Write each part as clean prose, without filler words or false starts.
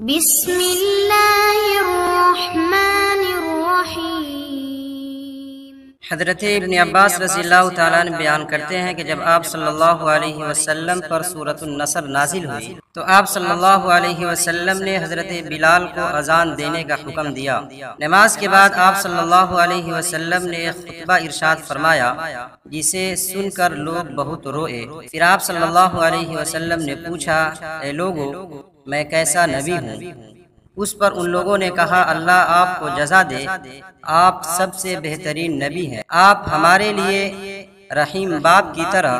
بسم اللہ الرحمن الرحیم۔ حضرت ابن عباس رضی اللہ تعالیٰ عنہ بیان کرتے ہیں کہ جب آپ صلی اللہ علیہ وسلم پر سورۃ النصر نازل ہوئی تو آپ صلی اللہ علیہ وسلم نے حضرت بلال کو اذان دینے کا حکم دیا۔ نماز کے بعد آپ صلی اللہ علیہ وسلم نے ایک خطبہ ارشاد فرمایا جسے سن کر لوگ بہت روئے۔ پھر آپ صلی اللہ علیہ وسلم نے پوچھا، اے لوگو، میں کیسا نبی ہوں؟ اس پر ان لوگوں نے کہا، اللہ آپ کو جزا دے، آپ سب سے بہترین نبی ہیں، آپ ہمارے لیے رحیم باپ کی طرح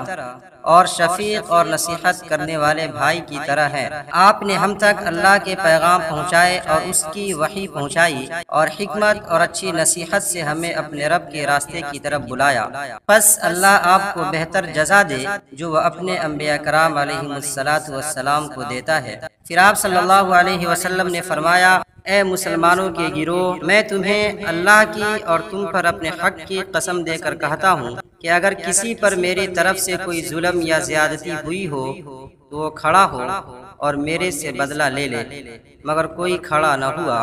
اور شفیق اور نصیحت کرنے والے بھائی کی طرح ہیں۔ آپ نے ہم تک اللہ کے پیغام پہنچائے اور اس کی وحی پہنچائی اور حکمت اور اچھی نصیحت سے ہمیں اپنے رب کے راستے کی طرف بلایا۔ پس اللہ آپ کو بہتر جزا دے جو وہ اپنے انبیاء کرام علیہم السلام کو دیتا ہے۔ پھر آپ صلی اللہ علیہ وسلم نے فرمایا، اے مسلمانوں کے گروہ، میں تمہیں اللہ کی اور تم پر اپنے حق کی قسم دے کر کہتا ہوں کہ اگر کسی پر میری طرف سے کوئی ظلم یا زیادتی ہوئی ہو تو وہ کھڑا ہو اور میرے سے بدلہ لے لے، مگر کوئی کھڑا نہ ہوا۔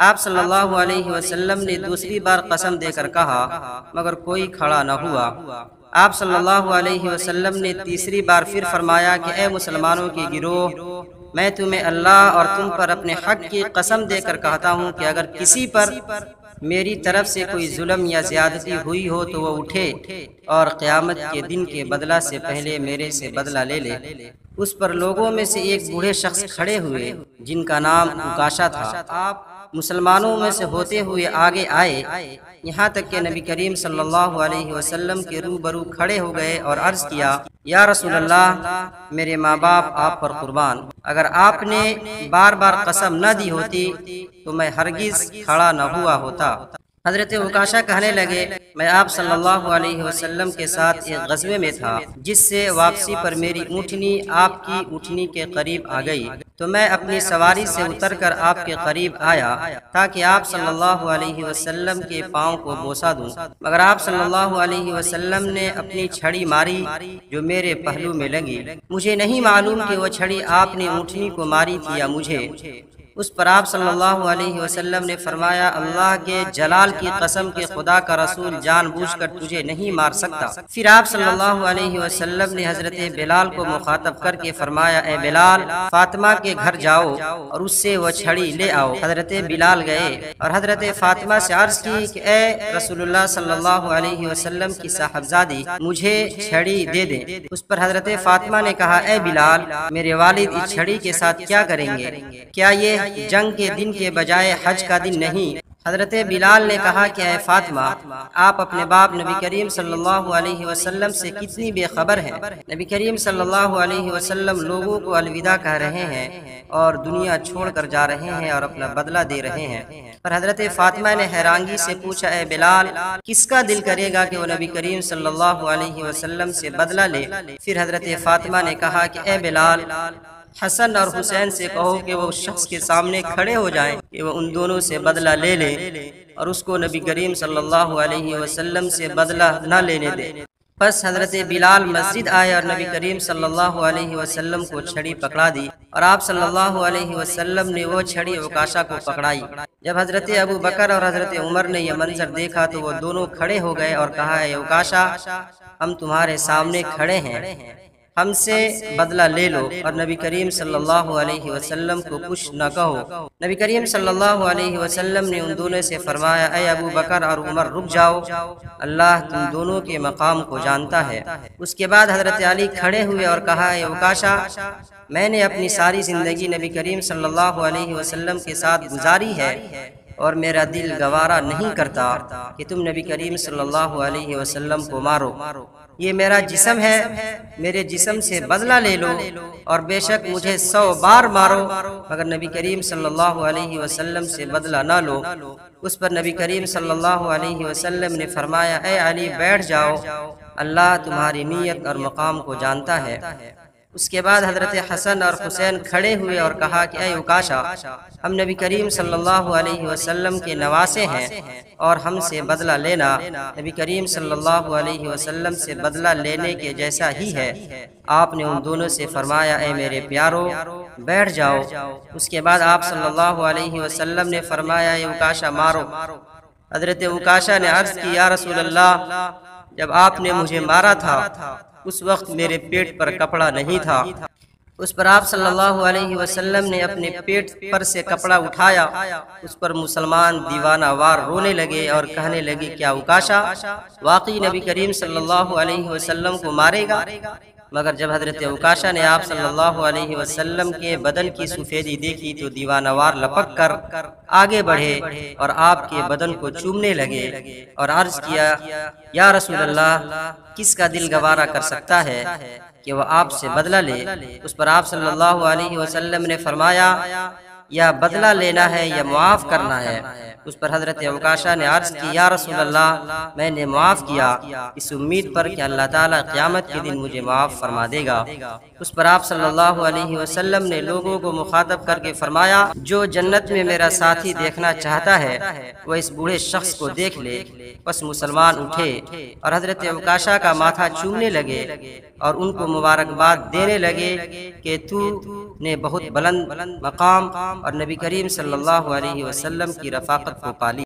آپ صلی اللہ علیہ وسلم نے دوسری بار قسم دے کر کہا، مگر کوئی کھڑا نہ ہوا۔ آپ صلی اللہ علیہ وسلم نے تیسری بار پھر فرمایا کہ اے مسلمانوں کے گروہ، میں تمہیں اللہ اور تم پر اپنے حق کی قسم دے کر کہتا ہوں کہ اگر کسی پر میری طرف سے کوئی ظلم یا زیادتی ہوئی ہو تو وہ اٹھے اور قیامت کے دن کے بدلہ سے پہلے میرے سے بدلہ لے لے۔ اس پر لوگوں میں سے ایک بوڑھے شخص کھڑے ہوئے جن کا نام عکاشہ تھا۔ آپ مسلمانوں میں سے ہوتے ہوئے آگے آئے، یہاں تک کہ نبی کریم صلی اللہ علیہ وسلم کے روبرو کھڑے ہو گئے اور عرض کیا، یا رسول اللہ، میرے ماں باپ آپ پر قربان، اگر آپ نے بار بار قسم نہ دی ہوتی تو میں ہرگز کھڑا نہ ہوا ہوتا۔ حضرت عکاشہ کہنے لگے، میں آپ صلی اللہ علیہ وسلم کے ساتھ ایک غزوے میں تھا جس سے واپسی پر میری اونٹنی آپ کی اونٹنی کے قریب آ گئی، تو میں اپنی سواری سے اتر کر آپ کے قریب آیا تاکہ آپ صلی اللہ علیہ وسلم کے پاؤں کو بوسہ دوں، مگر آپ صلی اللہ علیہ وسلم نے اپنی چھڑی ماری جو میرے پہلو میں لگی۔ مجھے نہیں معلوم کہ وہ چھڑی آپ نے اونٹنی کو ماری تھی یا مجھے۔ اس پر آپ صلی اللہ علیہ وسلم نے فرمایا، اللہ کے جلال کی قسم کہ خدا کا رسول جان بوجھ کر تجھے نہیں مار سکتا۔ پھر آپ صلی اللہ علیہ وسلم نے حضرت بلال کو مخاطب کر کے فرمایا، اے بلال، فاطمہ کے گھر جاؤ اور اس سے وہ چھڑی لے آؤ۔ حضرت بلال گئے اور حضرت فاطمہ سے عرض کی کہ اے رسول اللہ صلی اللہ علیہ وسلم کی صاحبزادی، مجھے چھڑی دے دیں۔ اس پر حضرت فاطمہ نے کہا، اے بلال، میرے والد اس چھڑی کے ساتھ کیا کریں گے؟ کیا یہ جنگ کے دن کے بجائے حج کا دن نہیں؟ حضرت بلال نے کہا کہ اے فاطمہ، آپ اپنے باپ نبی کریم صلی اللہ علیہ وسلم سے کتنی بے خبر ہیں۔ نبی کریم صلی اللہ علیہ وسلم لوگوں کو الوداع کہہ رہے ہیں اور دنیا چھوڑ کر جا رہے ہیں اور اپنا بدلہ دے رہے ہیں۔ پر حضرت فاطمہ نے حیرانگی سے پوچھا، اے بلال، کس کا دل کرے گا کہ وہ نبی کریم صلی اللہ علیہ وسلم سے بدلہ لے؟ پھر حضرت فاطمہ نے کہا کہ اے بلال، حسن اور حسین سے کہو کہ وہ اس شخص کے سامنے کھڑے ہو جائیں کہ وہ ان دونوں سے بدلہ لے لے اور اس کو نبی کریم صلی اللہ علیہ وسلم سے بدلہ نہ لینے دے۔ پس حضرت بلال مسجد آئے اور نبی کریم صلی اللہ علیہ وسلم کو چھڑی پکڑا دی اور آپ صلی اللہ علیہ وسلم نے وہ چھڑی عکاشہ کو پکڑائی۔ جب حضرت ابو بکر اور حضرت عمر نے یہ منظر دیکھا تو وہ دونوں کھڑے ہو گئے اور کہا، اے عکاشہ، ہم تمہارے سامنے کھڑے ہیں، ہم سے بدلہ لے لو اور نبی کریم صلی اللہ علیہ وسلم کو کچھ نہ کہو۔ نبی کریم صلی اللہ علیہ وسلم نے ان دونوں سے فرمایا، اے ابو بکر اور عمر، رک جاؤ، اللہ تم دونوں کے مقام کو جانتا ہے۔ اس کے بعد حضرت علی کھڑے ہوئے اور کہا، اے عکاشہ، میں نے اپنی ساری زندگی نبی کریم صلی اللہ علیہ وسلم کے ساتھ گزاری ہے اور میرا دل گوارا نہیں کرتا کہ تم نبی کریم صلی اللہ علیہ وسلم کو مارو۔ یہ میرا جسم ہے، میرے جسم سے بدلہ لے لو اور بے شک مجھے 100 بار مارو مگر نبی کریم صلی اللہ علیہ وسلم سے بدلہ نہ لو۔ اس پر نبی کریم صلی اللہ علیہ وسلم نے فرمایا، اے علی، بیٹھ جاؤ، اللہ تمہاری نیت اور مقام کو جانتا ہے۔ اس کے بعد حضرت حسن اور حسین کھڑے ہوئے اور کہا کہ اے عکاشہ، ہم نبی کریم صلی اللہ علیہ وسلم کے نواسے ہیں اور ہم سے بدلہ لینا نبی کریم صلی اللہ علیہ وسلم سے بدلہ لینے کے جیسا ہی ہے۔ آپ نے ان دونوں سے فرمایا اے میرے پیارو بیٹھ جاؤ۔ اس کے بعد آپ صلی اللہ علیہ وسلم نے فرمایا اے عکاشہ مارو۔ حضرت عکاشہ نے عرض کی یا رسول اللہ، جب آپ نے مجھے مارا تھا اس وقت میرے پیٹ پر کپڑا نہیں تھا۔ اس پر آپ صلی اللہ علیہ وسلم نے اپنے پیٹ پر سے کپڑا اٹھایا۔ اس پر مسلمان دیوانہ وار رونے لگے اور کہنے لگے کیا عکاشہ واقعی نبی کریم صلی اللہ علیہ وسلم کو مارے گا؟ مگر جب حضرت عکاشہ نے آپ صلی اللہ علیہ وسلم کے بدن کی سفیدی دیکھی تو دیوانہ وار لپک کر آگے بڑھے اور آپ کے بدن کو چومنے لگے اور عرض کیا یا رسول اللہ، کس کا دل گوارا کر سکتا ہے کہ وہ آپ سے بدلہ لے؟ اس پر آپ صلی اللہ علیہ وسلم نے فرمایا یا بدلہ لینا ہے یا معاف کرنا ہے؟ اس پر حضرت عکاشہ نے عرض کی یا رسول اللہ، میں نے معاف کیا اس امید پر کہ اللہ تعالیٰ قیامت کے دن مجھے معاف فرما دے گا۔ اس پر آپ صلی اللہ علیہ وسلم نے لوگوں کو مخاطب کر کے فرمایا جو جنت میں میرا ساتھی دیکھنا چاہتا ہے وہ اس بوڑھے شخص کو دیکھ لے۔ بس مسلمان اٹھے اور حضرت عکاشہ کا ماتھا چومنے لگے اور ان کو مبارکباد دینے لگے کہ تو نے بہت بلند مقام اور نبی کریم صلی اللہ علیہ وسلم کی رفاقت کو پالی۔